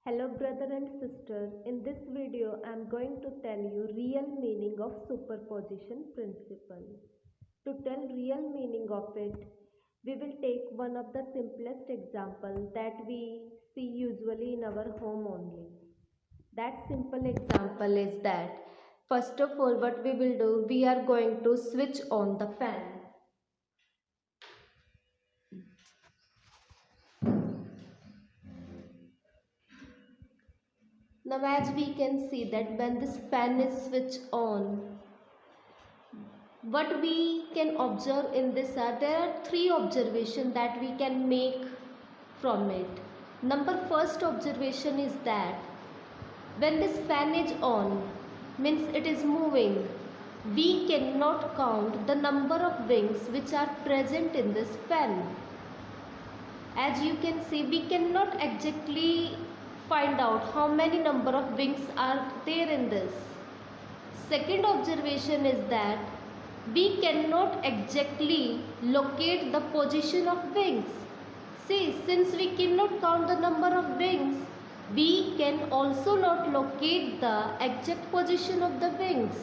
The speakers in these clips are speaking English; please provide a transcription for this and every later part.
Hello brother and sister, in this video I am going to tell you real meaning of superposition principle. To tell real meaning of it, we will take one of the simplest example that we see usually in our home only. That simple example is that first of all what we will do, we are going to switch on the fan. Now as we can see that when this fan is switched on, what we can observe in this are there are three observations that we can make from it. Number first observation is that when this fan is on, means it is moving, we cannot count the number of wings which are present in this fan. As you can see, we cannot exactly find out how many number of wings are there in this. Second observation is that we cannot exactly locate the position of wings. See, since we cannot count the number of wings, we can also not locate the exact position of the wings.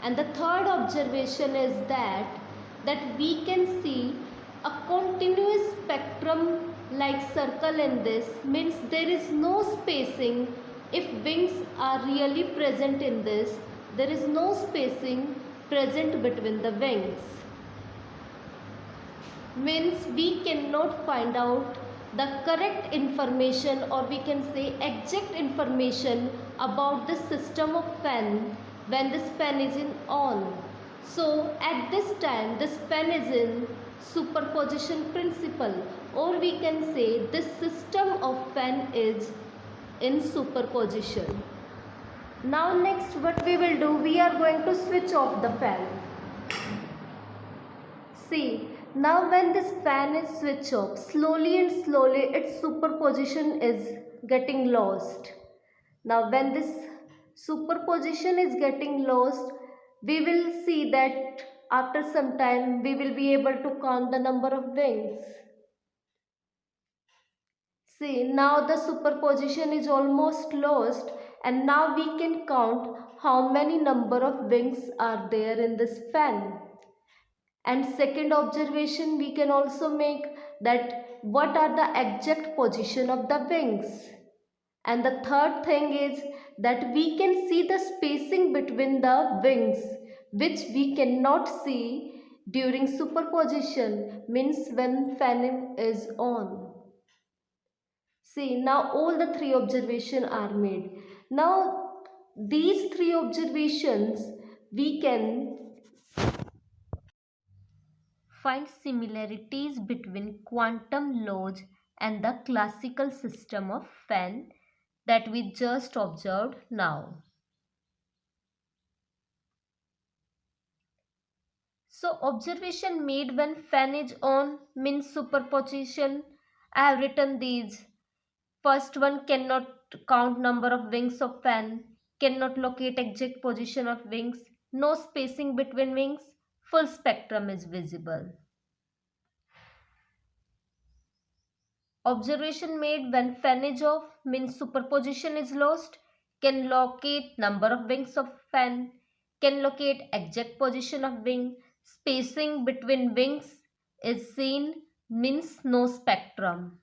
And the third observation is that we can see a continuous spectrum like circle in this, means there is no spacing. If wings are really present in this, there is no spacing present between the wings, means we cannot find out the correct information, or we can say exact information about the system of fan when this fan is in on. So at this time this fan is in superposition principle, or we can say this system of fan is in superposition. Now next what we will do, we are going to switch off the fan. See, now when this fan is switched off, slowly and slowly its superposition is getting lost. Now when this superposition is getting lost, we will see that after some time we will be able to count the number of wings. See, now the superposition is almost lost, and now we can count how many number of wings are there in this fan. And second observation we can also make, that what are the exact position of the wings. And the third thing is that we can see the spacing between the wings, which we cannot see during superposition, means when fan is on. See, now all the three observations are made. Now these three observations we can find similarities between quantum laws and the classical system of fan that we just observed now. So observation made when fan is on means superposition. I have written these. First one, cannot count number of wings of fan, cannot locate exact position of wings, no spacing between wings, full spectrum is visible. Observation made when fan is off means superposition is lost, can locate number of wings of fan, can locate exact position of wing, spacing between wings is seen, means no spectrum.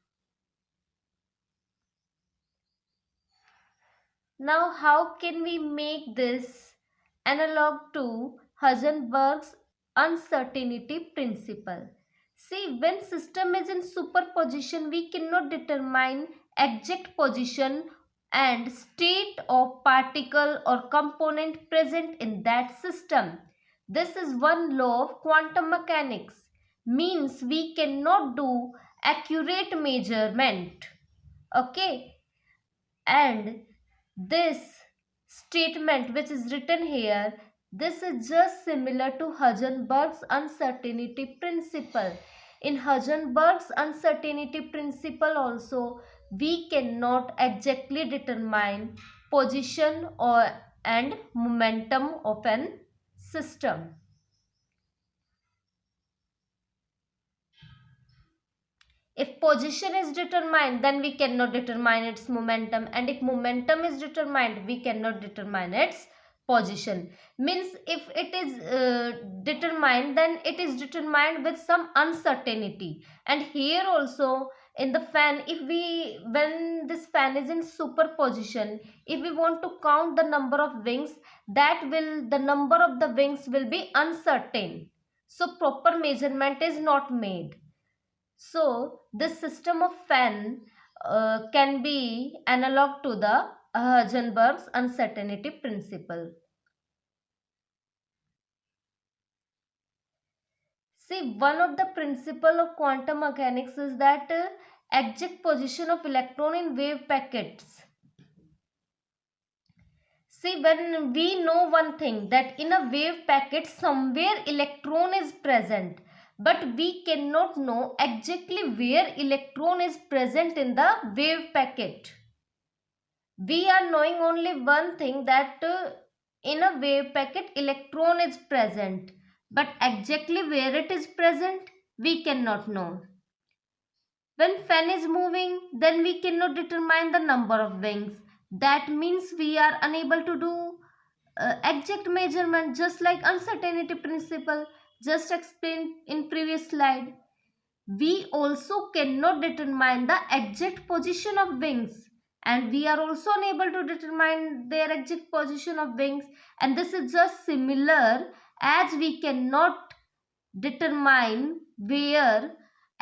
Now how can we make this analog to Heisenberg's uncertainty principle? See, when system is in superposition, we cannot determine exact position and state of particle or component present in that system. This is one law of quantum mechanics, means we cannot do accurate measurement. Okay, and this statement which is written here, this is just similar to Heisenberg's uncertainty principle. In Heisenberg's uncertainty principle also, we cannot exactly determine position or and momentum of an system. If position is determined, then we cannot determine its momentum, and if momentum is determined, we cannot determine its position. Means if it is determined, then it is determined with some uncertainty. And here also in the fan, when this fan is in superposition, if we want to count the number of wings, the number of the wings will be uncertain, so proper measurement is not made. So this system of fan can be analog to the Heisenberg's uncertainty principle. See, one of the principle of quantum mechanics is that exact position of electron in wave packets. See, when we know one thing, that in a wave packet somewhere electron is present, but we cannot know exactly where electron is present in the wave packet. We are knowing only one thing, that in a wave packet electron is present, but exactly where it is present we cannot know. When fan is moving, then we cannot determine the number of wings. That means we are unable to do exact measurement, just like uncertainty principle just explained in previous slide. We also cannot determine the exact position of wings, and we are also unable to determine their exact position of wings. And this is just similar, as we cannot determine where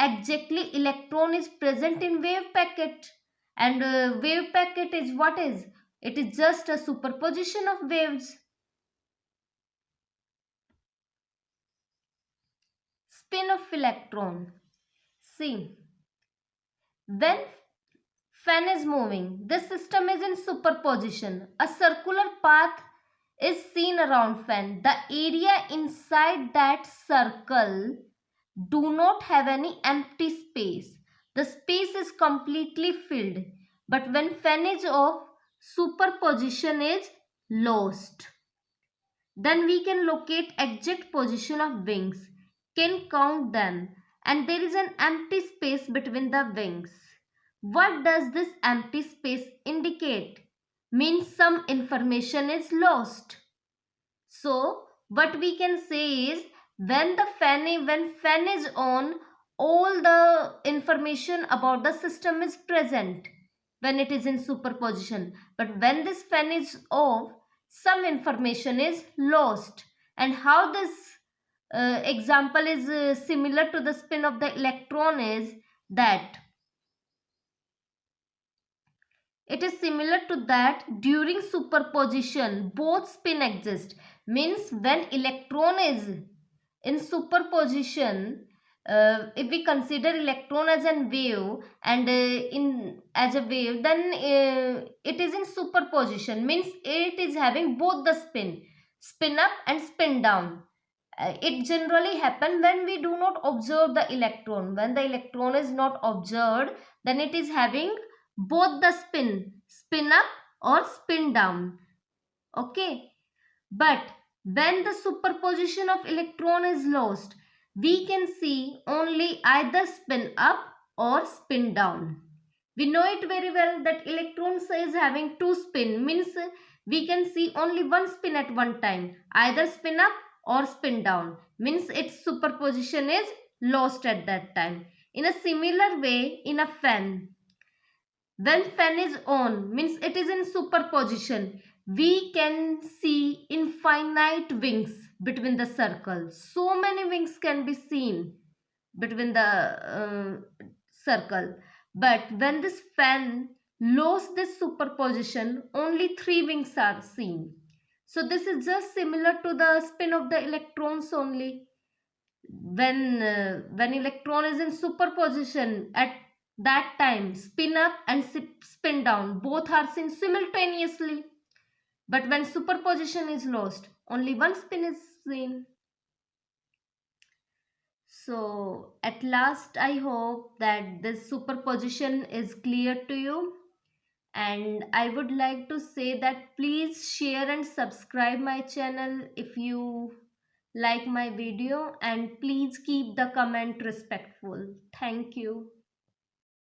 exactly electron is present in wave packet. And wave packet is what is? It is just a superposition of waves. Spin of electron. See, when fan is moving, this system is in superposition. A circular path is seen around fan. The area inside that circle do not have any empty space. The space is completely filled. But when fan is off, superposition is lost. Then we can locate exact position of wings, can count them, and there is an empty space between the wings. What does this empty space indicate? Means some information is lost. So what we can say is, when fan is on, all the information about the system is present when it is in superposition. But when this fan is off, some information is lost. And how this example is similar to the spin of the electron is that it is similar to that during superposition both spin exist. Means when electron is in superposition, if we consider electron as a wave, and as a wave, then it is in superposition, means it is having both the spin up and spin down. It generally happen when we do not observe the electron. When the electron is not observed, then it is having both the spin up or spin down. Okay, but when the superposition of electron is lost, we can see only either spin up or spin down. We know it very well that electron is having two spin, means we can see only one spin at one time, either spin up or spin down, means its superposition is lost at that time. In a similar way, in a fan, when fan is on, means it is in superposition, we can see infinite wings between the circles. So many wings can be seen between the circle. But when this fan lost this superposition, only 3 wings are seen. So this is just similar to the spin of the electrons only. When electron is in superposition, at that time spin up and spin down both are seen simultaneously. But when superposition is lost, only one spin is seen. So at last, I hope that this superposition is clear to you. And I would like to say that please share and subscribe my channel if you like my video, and please keep the comment respectful. Thank you.